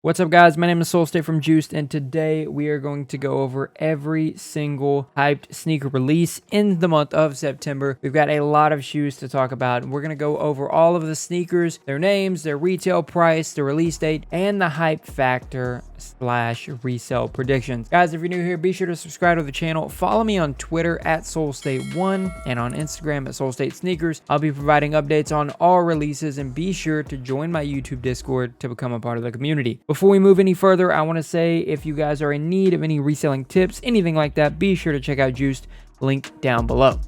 What's up, guys? My name is State from Juiced, and today we are going to go over every single hyped sneaker release in the month of September. We've got a lot of shoes to talk about, and we're going to go over all of the sneakers, their names, their retail price, the release date, and the hype factor / resale predictions. Guys, if you're new here, be sure to subscribe to the channel. Follow me on Twitter at SoulState1 and on Instagram at SoulStateSneakers. I'll be providing updates on all releases, and be sure to join my YouTube Discord to become a part of the community. Before we move any further, I want to say if you guys are in need of any reselling tips, anything like that, be sure to check out Juiced, link down below.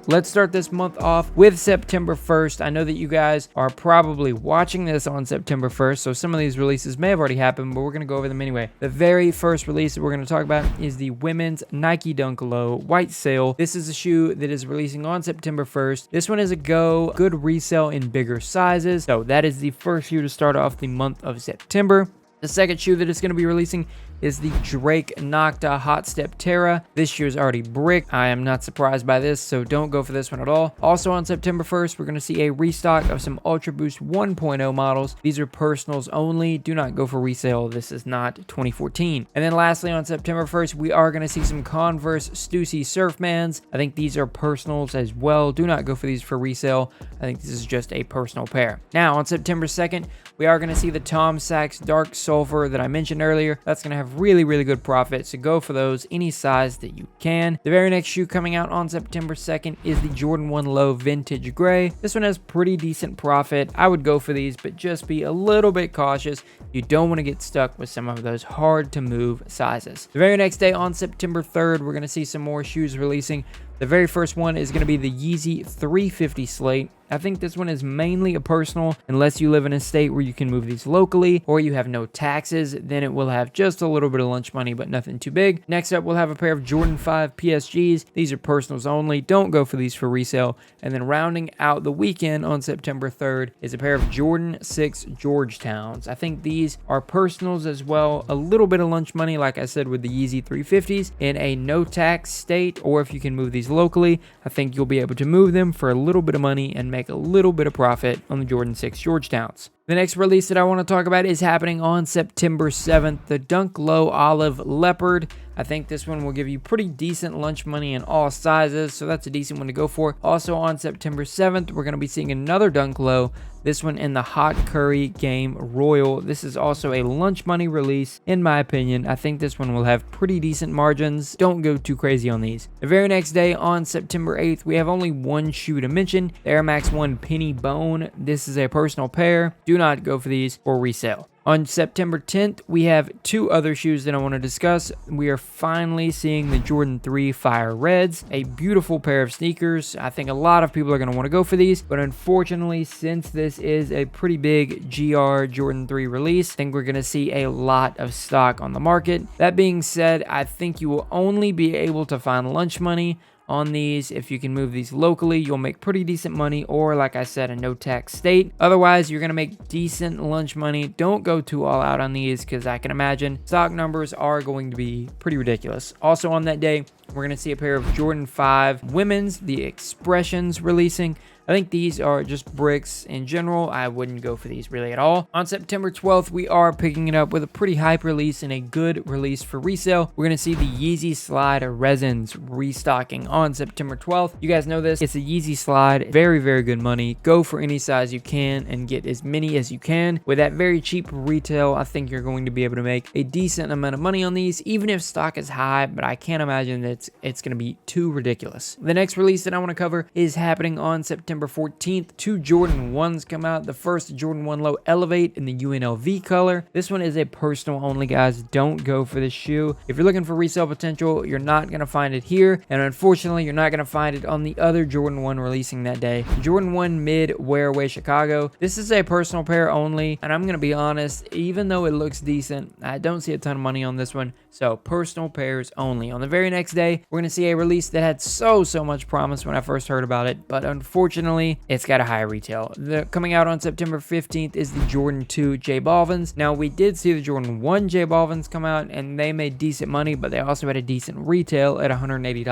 Let's start this month off with September 1st. I know that you guys are probably watching this on September 1st, so some of these releases may have already happened, but we're going to go over them anyway. The very first release that we're going to talk about is the women's Nike Dunk Low White Sail. This is a shoe that is releasing on September 1st. This one is a good resale in bigger sizes. So that is the first shoe to start off the month of September. The second shoe that is going to be releasing is the Drake Nocta Hot Step Terra. This shoe is already bricked. I am not surprised by this, so don't go for this one at all. Also on September 1st, we're going to see a restock of some Ultra Boost 1.0 models. These are personals only. Do not go for resale. This is not 2014. And then lastly, on September 1st, we are going to see some Converse Stussy Surfmans. I think these are personals as well. Do not go for these for resale. I think this is just a personal pair. Now, on September 2nd, we are going to see the Tom Sachs Dark Sulfur that I mentioned earlier. That's going to have really good profit, so go for those any size that you can. The very next shoe coming out on September 2nd is the Jordan 1 Low Vintage Gray. This one has pretty decent profit. I would go for these, but just be a little bit cautious. You don't want to get stuck with some of those hard to move sizes. The very next day on September 3rd, we're going to see some more shoes releasing. The very first one is going to be the Yeezy 350 Slate. I think this one is mainly a personal, unless you live in a state where you can move these locally or you have no taxes, then it will have just a little bit of lunch money, but nothing too big. Next up, we'll have a pair of Jordan 5 PSGs. These are personals only. Don't go for these for resale. And then rounding out the weekend on September 3rd is a pair of Jordan 6 Georgetowns. I think these are personals as well. A little bit of lunch money, like I said, with the Yeezy 350s in a no tax state, or if you can move these locally, I think you'll be able to move them for a little bit of money and make a little bit of profit on the Jordan 6 Georgetowns. The next release that I want to talk about is happening on September 7th, the Dunk Low Olive Leopard. I think this one will give you pretty decent lunch money in all sizes, so that's a decent one to go for. Also on September 7th, we're going to be seeing another Dunk Low, this one in the Hot Curry Game Royal. This is also a lunch money release, in my opinion. I think this one will have pretty decent margins. Don't go too crazy on these. The very next day on September 8th, we have only one shoe to mention, the Air Max 1 Penny Bone. This is a personal pair. Do not go for these for resale. On September 10th, we have two other shoes that I want to discuss. We are finally seeing the Jordan 3 Fire Reds, a beautiful pair of sneakers. I think a lot of people are going to want to go for these, but unfortunately, since this is a pretty big GR Jordan 3 release, I think we're going to see a lot of stock on the market. That being said, I think you will only be able to find lunch money on these. If you can move these locally, you'll make pretty decent money, or like I said, a no tax state. Otherwise, you're going to make decent lunch money. Don't go too all out on these, because I can imagine stock numbers are going to be pretty ridiculous. Also on that day, we're going to see a pair of Jordan 5 women's, the Expressions, releasing. I think these are just bricks in general. I wouldn't go for these really at all. On September 12th, we are picking it up with a pretty hype release and a good release for resale. We're going to see the Yeezy Slide Resins restocking on September 12th. You guys know this. It's a Yeezy Slide. Very good money. Go for any size you can and get as many as you can. With that very cheap retail, I think you're going to be able to make a decent amount of money on these, even if stock is high, but I can't imagine that it's going to be too ridiculous. The next release that I want to cover is happening on September 14th. Two Jordan 1s come out. The first, Jordan 1 Low Elevate in the UNLV color. This one is a personal only, guys. Don't go for this shoe. If you're looking for resale potential, you're not going to find it here, and unfortunately, you're not going to find it on the other Jordan 1 releasing that day. Jordan 1 Mid Wearaway Chicago. This is a personal pair only, and I'm going to be honest, even though it looks decent, I don't see a ton of money on this one, So personal pairs only. On the very next day, we're going to see a release that had so much promise when I first heard about it, but unfortunately, it's got a higher retail. Coming out on September 15th is the Jordan 2 J Balvins. Now, we did see the Jordan 1 J Balvins come out, and they made decent money, but they also had a decent retail at $180.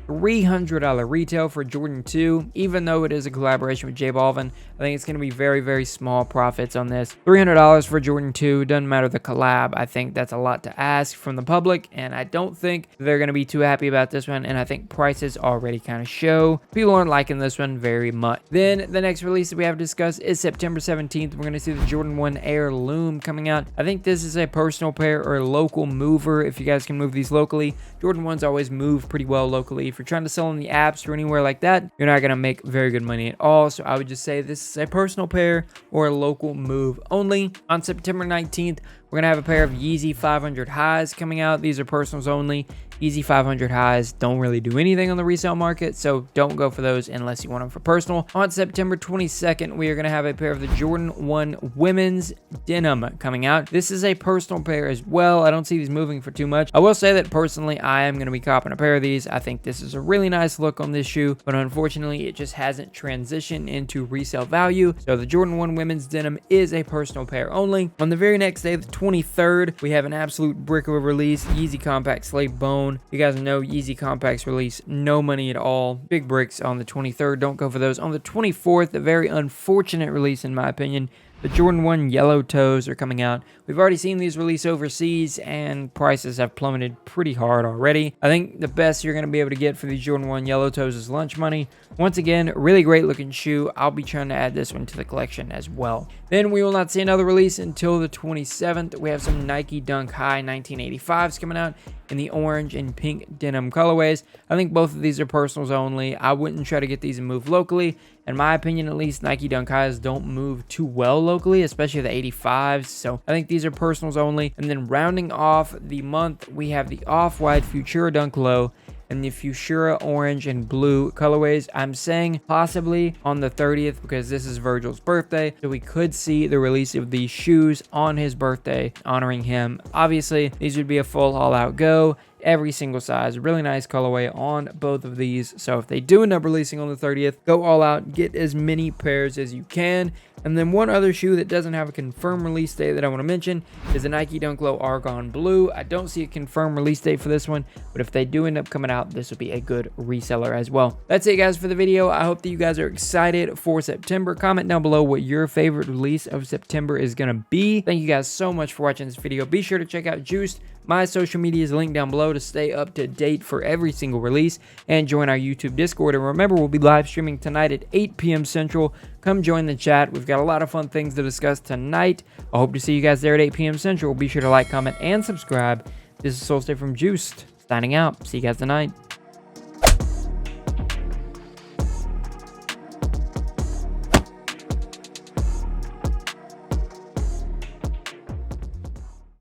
$300 retail for Jordan 2, even though it is a collaboration with J Balvin. I think it's going to be very small profits on this. $300 for Jordan 2, doesn't matter the collab. I think that's a lot to ask from the public, and I don't think they're going to be too happy about this one, and I think prices already kind of show. People aren't liking this one very much. Then the next release that we have to discuss is September 17th. We're going to see the Jordan 1 Heirloom coming out. I think this is a personal pair or a local mover if you guys can move these locally. Jordan 1s always move pretty well locally. If you're trying to sell in the apps or anywhere like that, you're not going to make very good money at all. So I would just say this is a personal pair or a local move only. On September 19th, we're going to have a pair of Yeezy 500 highs coming out. These are personals only. Yeezy 500 highs don't really do anything on the resale market, so don't go for those unless you want them for personal. On September 22nd, we are going to have a pair of the Jordan 1 women's denim coming out. This is a personal pair as well. I don't see these moving for too much. I will say that personally, I am going to be copping a pair of these. I think this is a really nice look on this shoe, but unfortunately, it just hasn't transitioned into resale value. So the Jordan 1 women's denim is a personal pair only. On the very next day, the 23rd, we have an absolute brick of a release, Yeezy Compact Slate Bone. You guys know Yeezy Compacts release no money at all. Big bricks on the 23rd. Don't go for those. On the 24th, a very unfortunate release in my opinion. The Jordan 1 Yellow Toes are coming out. We've already seen these release overseas, and prices have plummeted pretty hard already. I think the best you're going to be able to get for these Jordan 1 Yellow Toes is lunch money. Once again, really great looking shoe. I'll be trying to add this one to the collection as well. Then we will not see another release until the 27th. We have some Nike Dunk High 1985s coming out in the orange and pink denim colorways. I think both of these are personals only. I wouldn't try to get these and move locally. In my opinion, at least, Nike Dunk Highs don't move too well locally, especially the 85s. So I think these are personals only. And then rounding off the month, we have the Off-White Futura Dunk Low and the Futura orange and blue colorways. I'm saying possibly on the 30th because this is Virgil's birthday, so we could see the release of these shoes on his birthday, honoring him. Obviously, these would be a full all-out go. Every single size, really nice colorway on both of these. So if they do end up releasing on the 30th, go all out, get as many pairs as you can. And then one other shoe that doesn't have a confirmed release date that I want to mention is the Nike Dunk Low Argon Blue. I don't see a confirmed release date for this one, but if they do end up coming out, this will be a good reseller as well. That's it, guys, for the video. I hope that you guys are excited for September. Comment down below what your favorite release of September is going to be. Thank you guys so much for watching this video. Be sure to check out Juiced. My social media is linked down below to stay up to date for every single release, and join our YouTube Discord. And remember, we'll be live streaming tonight at 8 p.m. Central. Come join the chat. We've got a lot of fun things to discuss tonight. I hope to see you guys there at 8 p.m. Central. Be sure to like, comment, and subscribe. This is Solstate from Juiced, signing out. See you guys tonight.